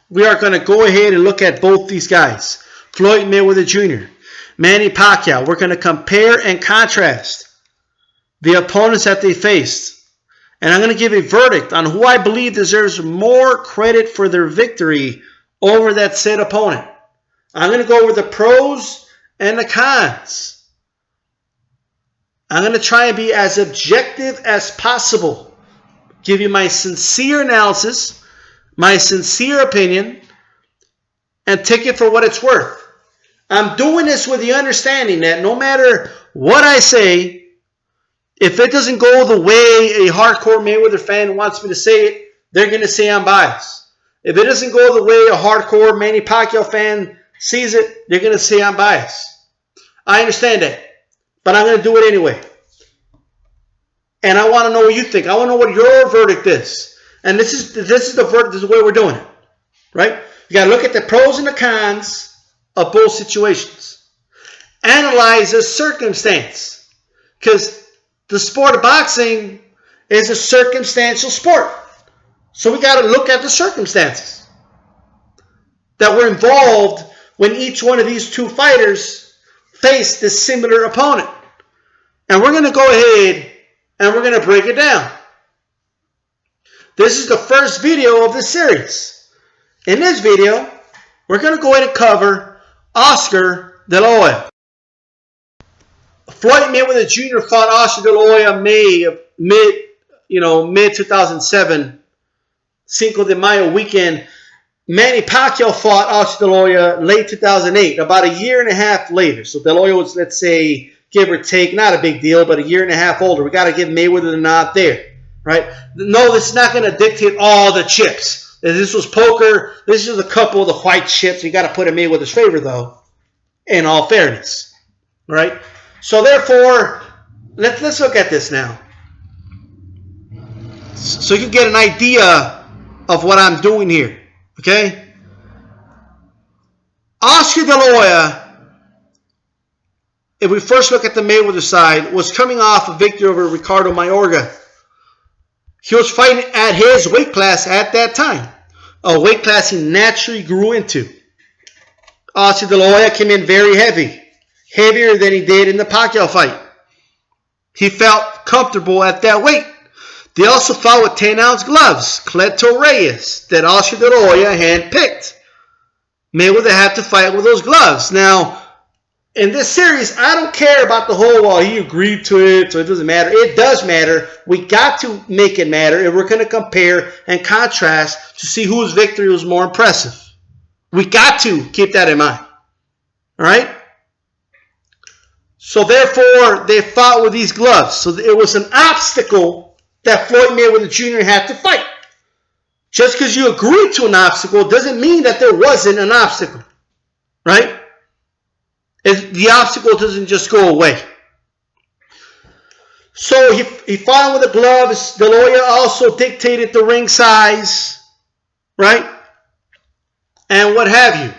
we are going to go ahead and look at both these guys. Floyd Mayweather Jr., Manny Pacquiao. We're going to compare and contrast the opponents that they faced. And I'm going to give a verdict on who I believe deserves more credit for their victory over that said opponent. I'm going to go over the pros and the cons. I'm going to try and be as objective as possible. Give you my sincere analysis, my sincere opinion, and take it for what it's worth. I'm doing this with the understanding that no matter what I say, if it doesn't go the way a hardcore Mayweather fan wants me to say it, they're going to say I'm biased. If it doesn't go the way a hardcore Manny Pacquiao fan sees it, they're going to say I'm biased. I understand that, but I'm going to do it anyway. And I want to know what you think. I want to know what your verdict is. And this is the verdict. This is the way we're doing it, right? You got to look at the pros and the cons of both situations. Analyze the circumstance, because the sport of boxing is a circumstantial sport. So we got to look at the circumstances that were involved when each one of these two fighters faced this similar opponent. And we're going to go ahead and we're going to break it down. This is the first video of this series. In this video, we're going to go ahead and cover Oscar De La Hoya. Floyd Mayweather Jr. fought Oscar De La Hoya mid 2007, Cinco de Mayo weekend. Manny Pacquiao fought Oscar De La Hoya late 2008, about a year and a half later. So De La Hoya was, let's say, give or take, not a big deal, but a year and a half older. We got to give Mayweather the nod there, right? No, this is not going to dictate all the chips. If this was poker, this is a couple of the white chips. You got to put in Mayweather's favor, though, in all fairness, right? So therefore, let's look at this now, so you can get an idea of what I'm doing here. Okay, Oscar De La Hoya, if we first look at the Mayweather side, was coming off a victory over Ricardo Mayorga. He was fighting at his weight class at that time, a weight class he naturally grew into. Oscar De La Hoya came in very heavy, heavier than he did in the Pacquiao fight. He felt comfortable at that weight. They also fought with 10-ounce gloves, Cleto Reyes, that Oscar De La Hoya handpicked. Mayweather had to fight with those gloves. Now, in this series, I don't care about the whole, well, he agreed to it, so it doesn't matter. It does matter. We got to make it matter if we're going to compare and contrast to see whose victory was more impressive. We got to keep that in mind. All right? So, therefore, they fought with these gloves. So, it was an obstacle that Floyd Mayweather Jr. had to fight. Just because you agreed to an obstacle doesn't mean that there wasn't an obstacle, right? The obstacle doesn't just go away. So he fought with the gloves. De La Hoya also dictated the ring size, right? And what have you.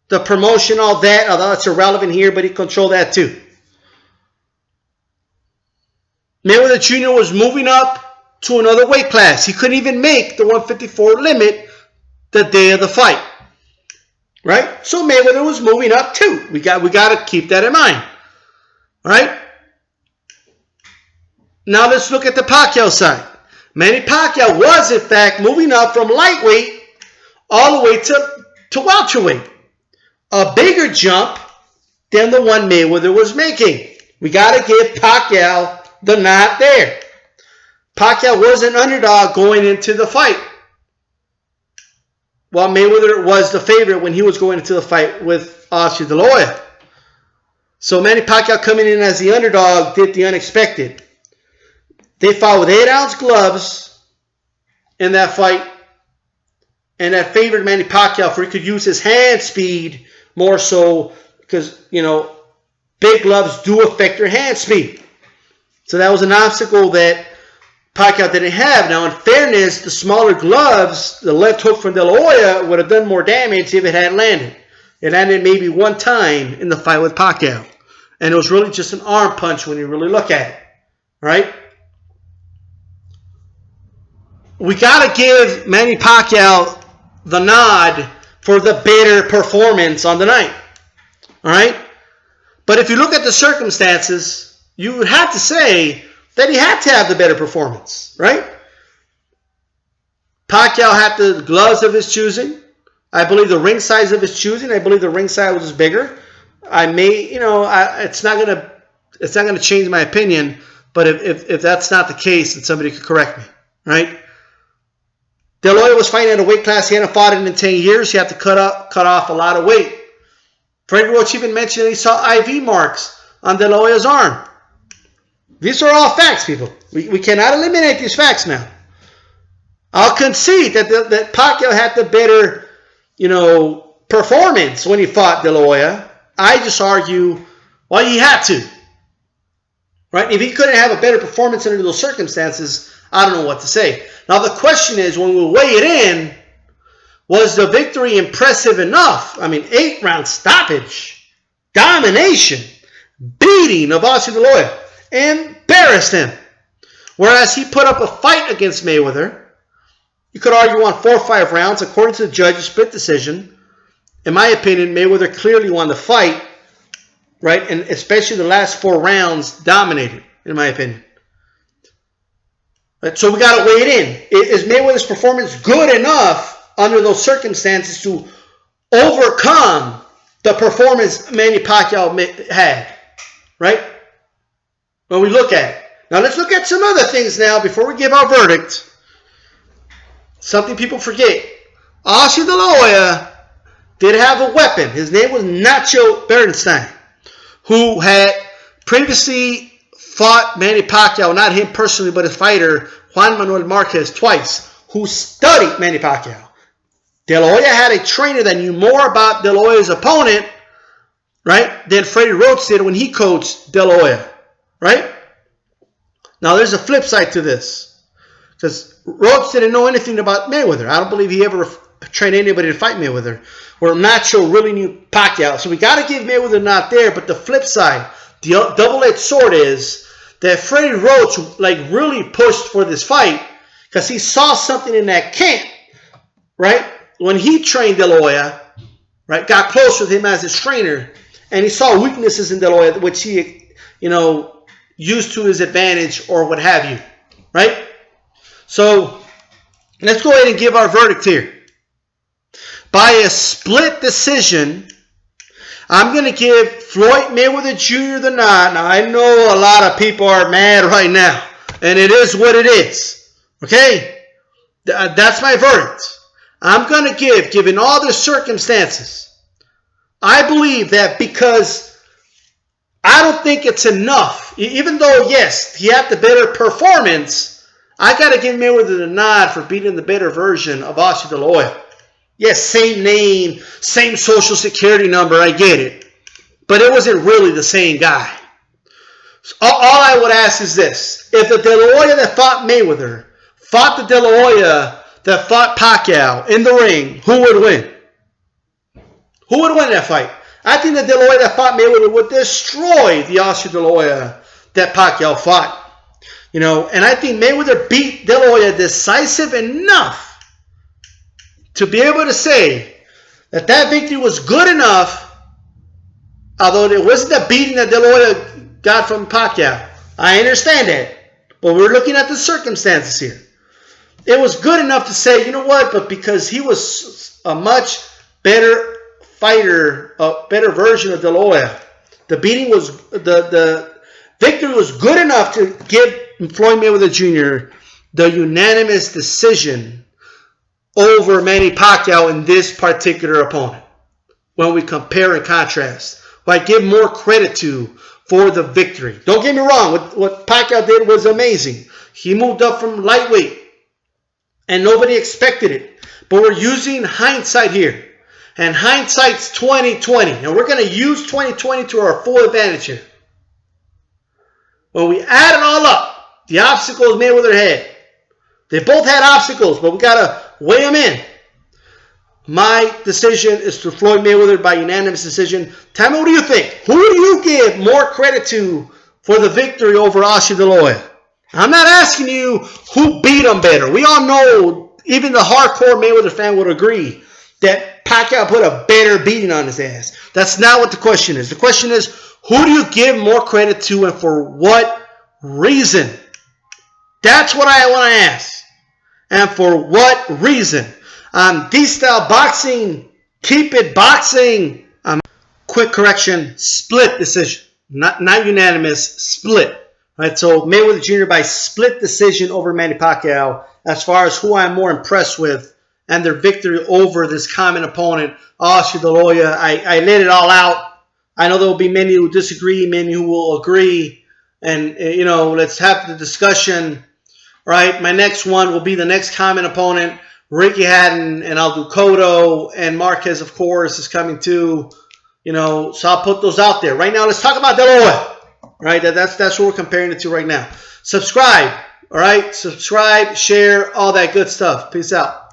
The promotion, all that, although it's irrelevant here, but he controlled that too. Mayweather Jr. was moving up to another weight class. He couldn't even make the 154 limit the day of the fight. Right? So Mayweather was moving up too. We got to keep that in mind. Right? Now let's look at the Pacquiao side. Manny Pacquiao was in fact moving up from lightweight all the way to welterweight. A bigger jump than the one Mayweather was making. We got to give Pacquiao the nod there. Pacquiao was an underdog going into the fight, while Mayweather was the favorite when he was going into the fight with Oscar De La Hoya. So Manny Pacquiao coming in as the underdog did the unexpected. They fought with 8-ounce gloves in that fight, and that favored Manny Pacquiao for he could use his hand speed more so because, big gloves do affect your hand speed. So that was an obstacle that Pacquiao didn't have. Now, in fairness, the smaller gloves, the left hook from De La Hoya would have done more damage if it had landed. It landed maybe one time in the fight with Pacquiao. And it was really just an arm punch when you really look at it. Right? We got to give Manny Pacquiao the nod for the better performance on the night. All right? But if you look at the circumstances, you would have to say that he had to have the better performance, right? Pacquiao had the gloves of his choosing. I believe the ring size of his choosing. I believe the ring size was bigger. I may, it's not gonna change my opinion. But if that's not the case, then somebody could correct me, right? De La Hoya was fighting at a weight class he hadn't fought in 10 years. He had to cut off a lot of weight. Freddie Roach even mentioned that he saw IV marks on De La Hoya's arm. These are all facts, people. We cannot eliminate these facts now. I'll concede that Pacquiao had the better, performance when he fought De La Hoya. I just argue, well, he had to. Right? If he couldn't have a better performance under those circumstances, I don't know what to say. Now, the question is, when we weigh it in, was the victory impressive enough? 8-round stoppage, domination, beating of Hoya De La Hoya, embarrassed him. Whereas he put up a fight against Mayweather. You could argue on 4 or 5 rounds. According to the judge, a split decision. In my opinion, Mayweather clearly won the fight, right? And especially the last 4 rounds dominated, in my opinion. Right? So we got to weigh it in. Is Mayweather's performance good enough under those circumstances to overcome the performance Manny Pacquiao had? Right? When we look at it. Now let's look at some other things now before we give our verdict. Something people forget. Hoya De La Hoya did have a weapon. His name was Nacho Bernstein, who had previously fought Manny Pacquiao, not him personally, but his fighter, Juan Manuel Marquez, twice, who studied Manny Pacquiao. De La Hoya had a trainer that knew more about De La Hoya's opponent, right, than Freddie Roach did when he coached De La Hoya, right? Now, there's a flip side to this. Because Roach didn't know anything about Mayweather. I don't believe he ever trained anybody to fight Mayweather. Where Nacho really knew Pacquiao. So we got to give Mayweather not there. But the flip side, the double-edged sword is that Freddie Roach really pushed for this fight because he saw something in that camp, right? When he trained De La Hoya, right, got close with him as his trainer, and he saw weaknesses in De La Hoya, which he, used to his advantage or what have you, right? So, let's go ahead and give our verdict here. By a split decision, I'm going to give Floyd Mayweather Jr. the nod. Now, I know a lot of people are mad right now, and it is what it is. Okay? That's my verdict. I'm going to give, given all the circumstances, I believe that because I don't think it's enough, even though, yes, he had the better performance, I got to give Mayweather the nod for beating the better version of Hoya De La Hoya. Yes, same name, same social security number, I get it. But it wasn't really the same guy. So all I would ask is this. If the De La Hoya that fought Mayweather fought the De La Hoya that fought Pacquiao in the ring, who would win? Who would win that fight? I think the De La Hoya that fought Mayweather would destroy the Hoya De La Hoya that Pacquiao fought. And I think Mayweather beat De La Hoya decisive enough to be able to say that victory was good enough, although it wasn't the beating that De La Hoya got from Pacquiao. I understand that. But we're looking at the circumstances here. It was good enough to say, you know what, but because he was a much better fighter, a better version of De La Hoya, the victory was good enough to give Floyd Mayweather Jr. the unanimous decision over Manny Pacquiao in this particular opponent. When we compare and contrast, who I give more credit to for the victory. Don't get me wrong, what Pacquiao did was amazing. He moved up from lightweight, and nobody expected it. But we're using hindsight here, and hindsight's 20/20, and we're going to use 20/20 to our full advantage here. When we add it all up, the obstacles Mayweather had, they both had obstacles, but we got to weigh them in. My decision is to Floyd Mayweather by unanimous decision. Tell me, what do you think? Who do you give more credit to for the victory over Hoya De La Hoya? I'm not asking you who beat him better. We all know even the hardcore Mayweather fan would agree that Pacquiao put a better beating on his ass. That's not what the question is. The question is, who do you give more credit to and for what reason? That's what I want to ask. And for what reason? DStyleBoxing, keep it boxing. Quick correction, split decision. Not unanimous, split. Right, so Mayweather Jr. by split decision over Manny Pacquiao as far as who I'm more impressed with and their victory over this common opponent, Oscar De La Hoya. I laid it all out. I know there will be many who disagree, many who will agree. And, you know, let's have the discussion. Right, my next one will be the next common opponent, Ricky Hatton, and I'll do Cotto, and Marquez, of course, is coming too. You know, so I'll put those out there. Right now, let's talk about De La Hoya. Right, that's what we're comparing it to right now. Subscribe, all right? Subscribe, share, all that good stuff. Peace out.